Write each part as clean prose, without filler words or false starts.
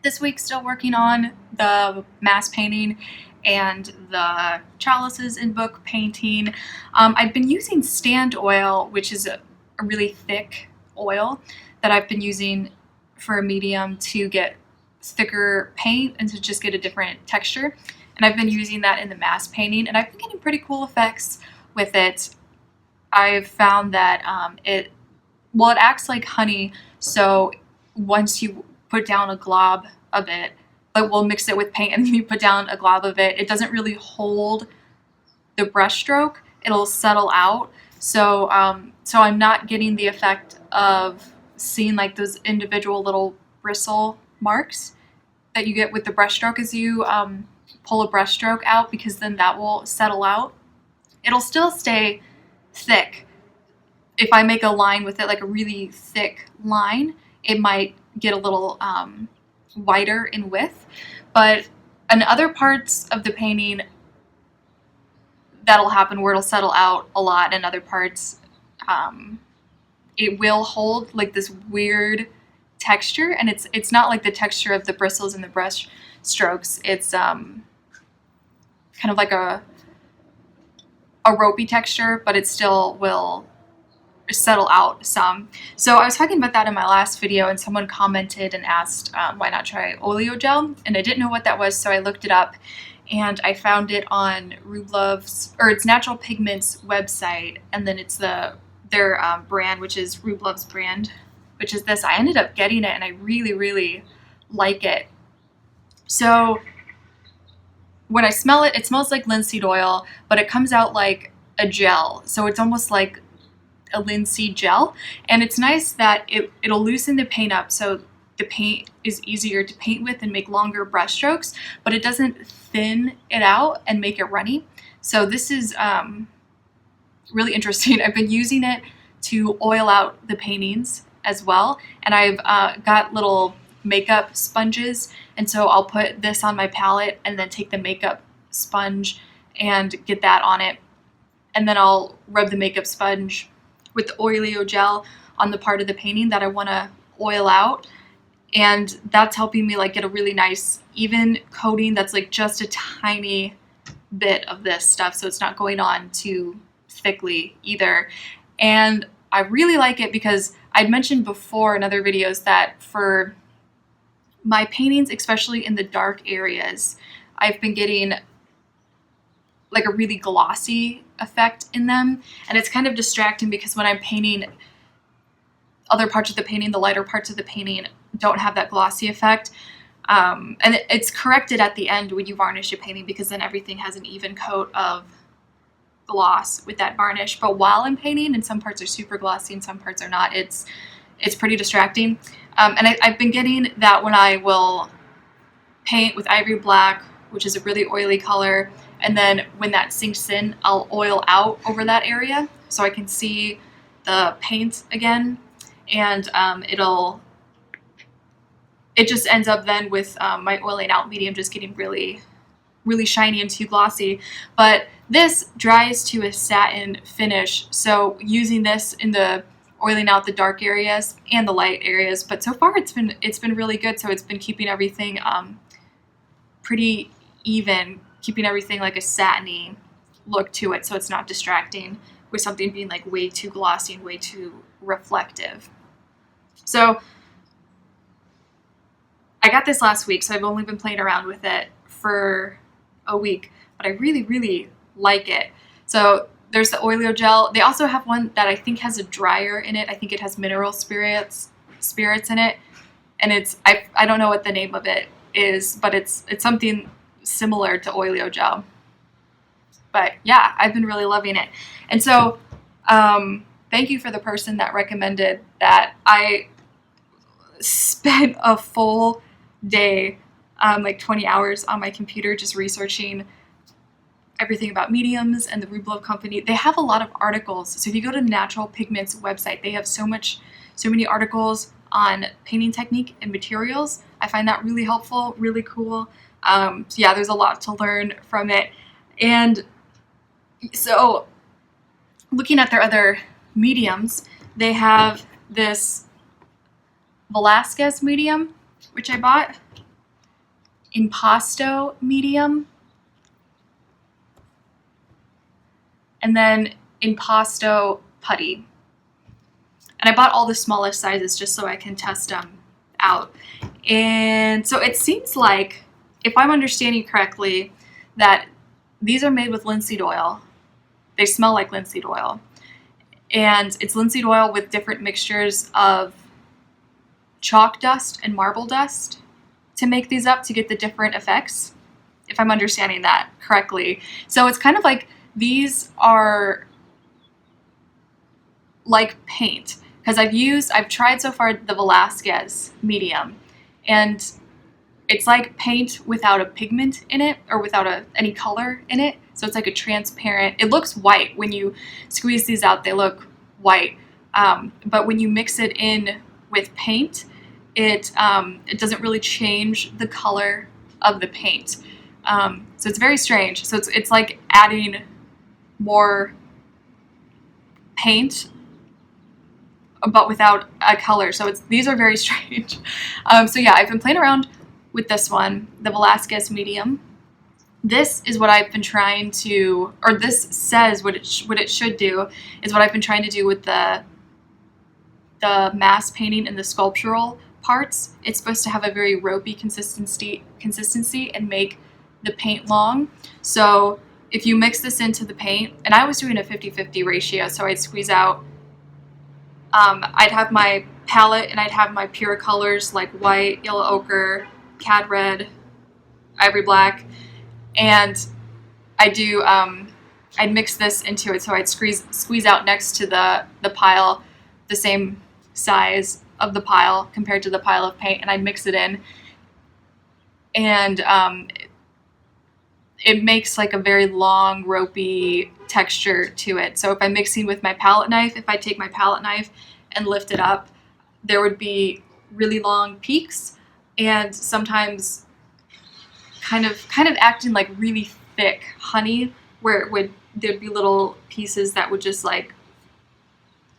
this week still working on the mass painting and the chalices in book painting. I've been using stand oil, which is a really thick oil that I've been using for a medium to get thicker paint and to just get a different texture. And I've been using that in the mass painting, and I've been getting pretty cool effects with it. I've found that it acts like honey, so once you put down a glob of it, like we'll mix it with paint and then you put down a glob of it, it doesn't really hold the brush stroke. It'll settle out. So I'm not getting the effect of seeing like those individual little bristle marks that you get with the brush stroke as you pull a brush stroke out, because then that will settle out. It'll still stay thick. If I make a line with it, like a really thick line, it might get a little wider in width. But in other parts of the painting, that'll happen where it'll settle out a lot, and other parts it will hold like this weird texture, and it's not like the texture of the bristles and the brush strokes. It's kind of like a ropey texture, but it still will settle out some. So I was talking about that in my last video, and someone commented and asked why not try Oleogel, and I didn't know what that was, so I looked it up and I found it on Rublev's, or it's Natural Pigments website, and then it's their brand, which is Rublev's brand, which is this. I ended up getting it and I really like it. So when I smell it, it smells like linseed oil, but it comes out like a gel, so it's almost like a linseed gel, and it's nice that it'll loosen the paint up, so the paint is easier to paint with and make longer brush strokes, but it doesn't thin it out and make it runny. So this is really interesting. I've been using it to oil out the paintings as well, and I've got little makeup sponges, and so I'll put this on my palette and then take the makeup sponge and get that on it, and then I'll rub the makeup sponge with the Oleogel on the part of the painting that I want to oil out, and that's helping me like get a really nice even coating that's like just a tiny bit of this stuff, so it's not going on too thickly either. And I really like it because I'd mentioned before in other videos that for my paintings, especially in the dark areas, I've been getting like a really glossy effect in them, and it's kind of distracting because when I'm painting other parts of the painting, the lighter parts of the painting don't have that glossy effect, and it's corrected at the end when you varnish a painting, because then everything has an even coat of gloss with that varnish. But while I'm painting, and some parts are super glossy and some parts are not, it's pretty distracting. And I've been getting that when I will paint with ivory black, which is a really oily color, and then when that sinks in, I'll oil out over that area so I can see the paint again, and it just ends up then with my oiling out medium just getting really shiny and too glossy. But this dries to a satin finish, so using this in the oiling out the dark areas and the light areas, but so far it's been really good. So it's been keeping everything pretty even, keeping everything like a satiny look to it, so it's not distracting with something being like way too glossy and way too reflective. So I got this last week, so I've only been playing around with it for a week, but I really like it. So there's the Oleogel. They also have one that I think has a dryer in it. I think it has mineral spirits in it, and I don't know what the name of it is, but it's something similar to Oleogel. But yeah, I've been really loving it. And so thank you for the person that recommended that. I spent a full day, like 20 hours on my computer just researching everything about mediums and the Rublev company. They have a lot of articles. So if you go to Natural Pigments website, they have so many articles on painting technique and materials. I find that really helpful, really cool. So yeah, there's a lot to learn from it. And so looking at their other mediums, they have this Velazquez medium, which I bought. Impasto medium, and then Impasto putty. And I bought all the smallest sizes just so I can test them out. And so it seems like, if I'm understanding correctly, that these are made with linseed oil. They smell like linseed oil. And it's linseed oil with different mixtures of chalk dust and marble dust to make these up to get the different effects, if I'm understanding that correctly. So it's kind of like these are like paint. Because I've tried so far the Velazquez medium, and it's like paint without a pigment in it, or without any color in it. So it's like a transparent, it looks white. When you squeeze these out, they look white. But when you mix it in with paint, it doesn't really change the color of the paint. So it's very strange. So it's like adding more paint, but without a color. So these are very strange. So yeah, I've been playing around with this one, the Velazquez medium. This is what I've been trying to, or this says what it should do, is what I've been trying to do with the mass painting and the sculptural parts. It's supposed to have a very ropey consistency and make the paint long. So if you mix this into the paint, and I was doing a 50-50 ratio, so I'd squeeze out, I'd have my palette and I'd have my pure colors like white, yellow ochre, cad red, ivory black, and I'd mix this into it. So I'd squeeze out next to the pile, the same size of the pile compared to the pile of paint, and I'd mix it in, and it makes like a very long, ropey texture to it. So if I'm mixing with my palette knife, if I take my palette knife and lift it up, there would be really long peaks, and sometimes kind of acting like really thick honey, where there'd be little pieces that would just like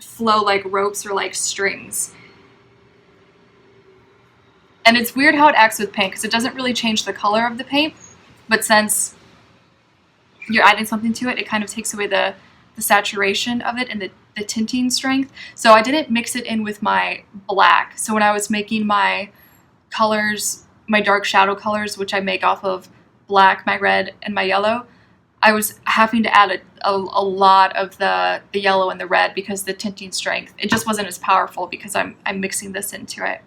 flow like ropes or like strings. And it's weird how it acts with paint, because it doesn't really change the color of the paint, but since you're adding something to it, it kind of takes away the saturation of it and the tinting strength. So I didn't mix it in with my black. So when I was making my colors, my dark shadow colors, which I make off of black, my red, and my yellow, I was having to add a lot of the yellow and the red, because the tinting strength, it just wasn't as powerful because I'm mixing this into it.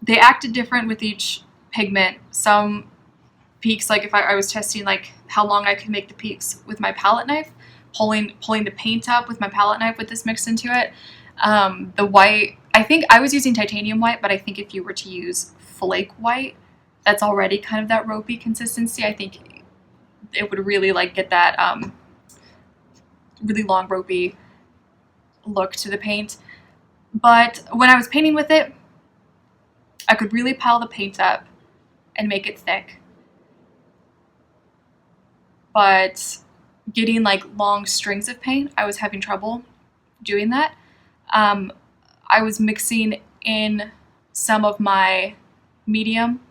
They acted different with each pigment. Some peaks, like if I was testing like how long I could make the peaks with my palette knife, pulling the paint up with my palette knife with this mixed into it. The white, I think I was using titanium white, but I think if you were to use flake white, that's already kind of that ropey consistency. I think it would really like get that really long ropey look to the paint. But when I was painting with it, I could really pile the paint up and make it thick. But getting like long strings of paint, I was having trouble doing that. I was mixing in some of my medium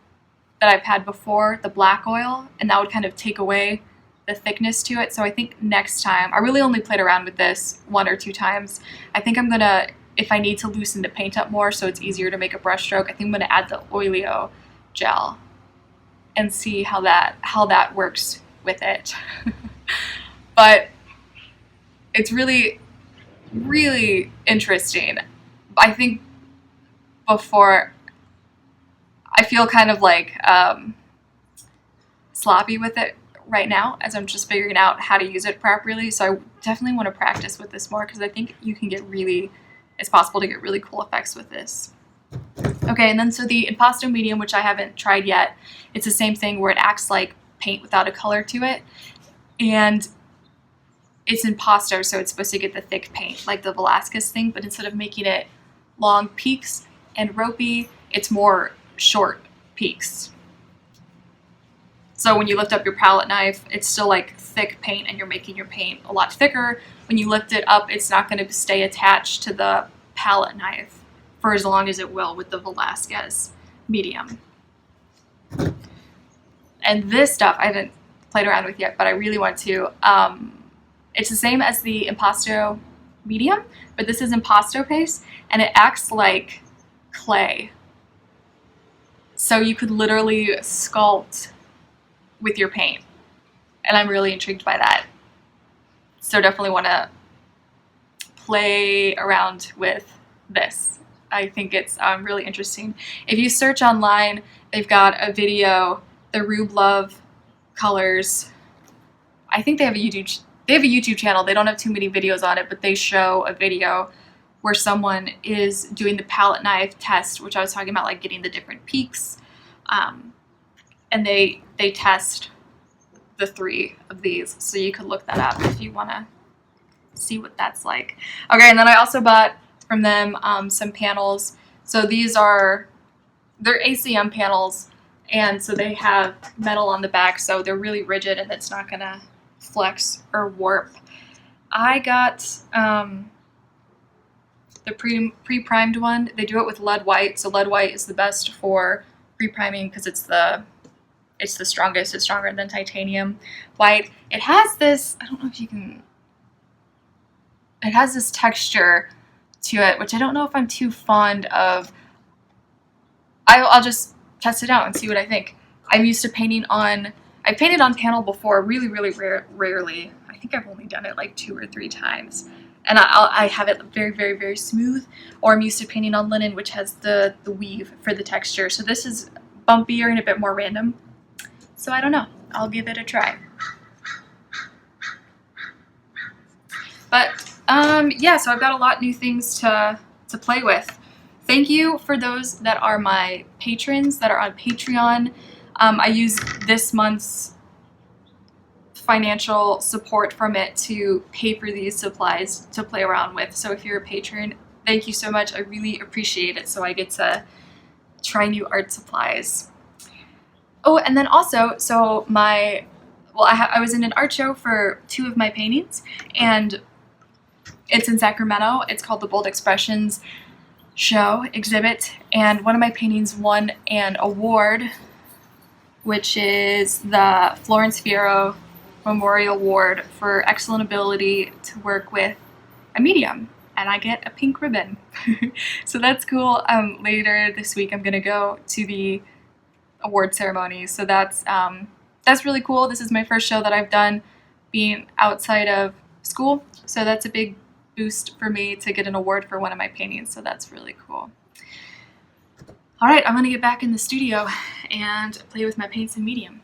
that I've had before, the black oil, and that would kind of take away the thickness to it. So I think next time, I really only played around with this 1 or 2 times. I think I'm gonna, if I need to loosen the paint up more so it's easier to make a brush stroke, I think I'm gonna add the Oleogel and see how that works with it. But it's really, really interesting. I think before, I feel kind of like sloppy with it right now as I'm just figuring out how to use it properly. So I definitely want to practice with this more, because I think you can it's possible to get really cool effects with this. Okay, and then so the Impasto medium, which I haven't tried yet, it's the same thing where it acts like paint without a color to it. And it's Impasto, so it's supposed to get the thick paint like the Velazquez thing, but instead of making it long peaks and ropey, it's more short peaks. So when you lift up your palette knife, it's still like thick paint, and you're making your paint a lot thicker. When you lift it up, it's not going to stay attached to the palette knife for as long as it will with the Velazquez medium. And this stuff I haven't played around with yet, but I really want to. It's the same as the Impasto medium, but this is Impasto paste, and it acts like clay. So you could literally sculpt with your paint. And I'm really intrigued by that. So definitely want to play around with this. I think it's really interesting. If you search online, they've got a video, the Rube Love colors. I think they have a YouTube channel. They don't have too many videos on it, but they show a video where someone is doing the palette knife test, which I was talking about, like getting the different peaks. And they test the 3 of these, so you could look that up if you want to see what that's like. Okay, and then I also bought from them some panels. So they're ACM panels, and so they have metal on the back, so they're really rigid and it's not gonna flex or warp. I got the pre-primed one. They do it with lead white, so lead white is the best for pre-priming because it's the strongest. It's stronger than titanium white. It has this, I don't know if you can, it has this texture to it, which I don't know if I'm too fond of. I'll just test it out and see what I think. I'm used to painting on, I've painted on panel before, really, really rarely. I think I've only done it like 2 or 3 times. And I have it very, very, very smooth. Or I'm used to painting on linen, which has the weave for the texture. So this is bumpier and a bit more random. So I don't know. I'll give it a try. But yeah, so I've got a lot of new things to play with. Thank you for those that are my patrons that are on Patreon. I use this month's financial support from it to pay for these supplies to play around with. So if you're a patron, thank you so much. I really appreciate it. So I get to try new art supplies. Oh, and then also, so I was in an art show for 2 of my paintings, and it's in Sacramento. It's called the Bold Expressions Show exhibit, and one of my paintings won an award, which is the Florence Fierro Memorial Award for excellent ability to work with a medium, and I get a pink ribbon. So that's cool. Later this week I'm gonna go to the award ceremony, so that's really cool. This is my first show that I've done being outside of school, so that's a big boost for me to get an award for one of my paintings, so that's really cool. All right, I'm gonna get back in the studio and play with my paints and medium.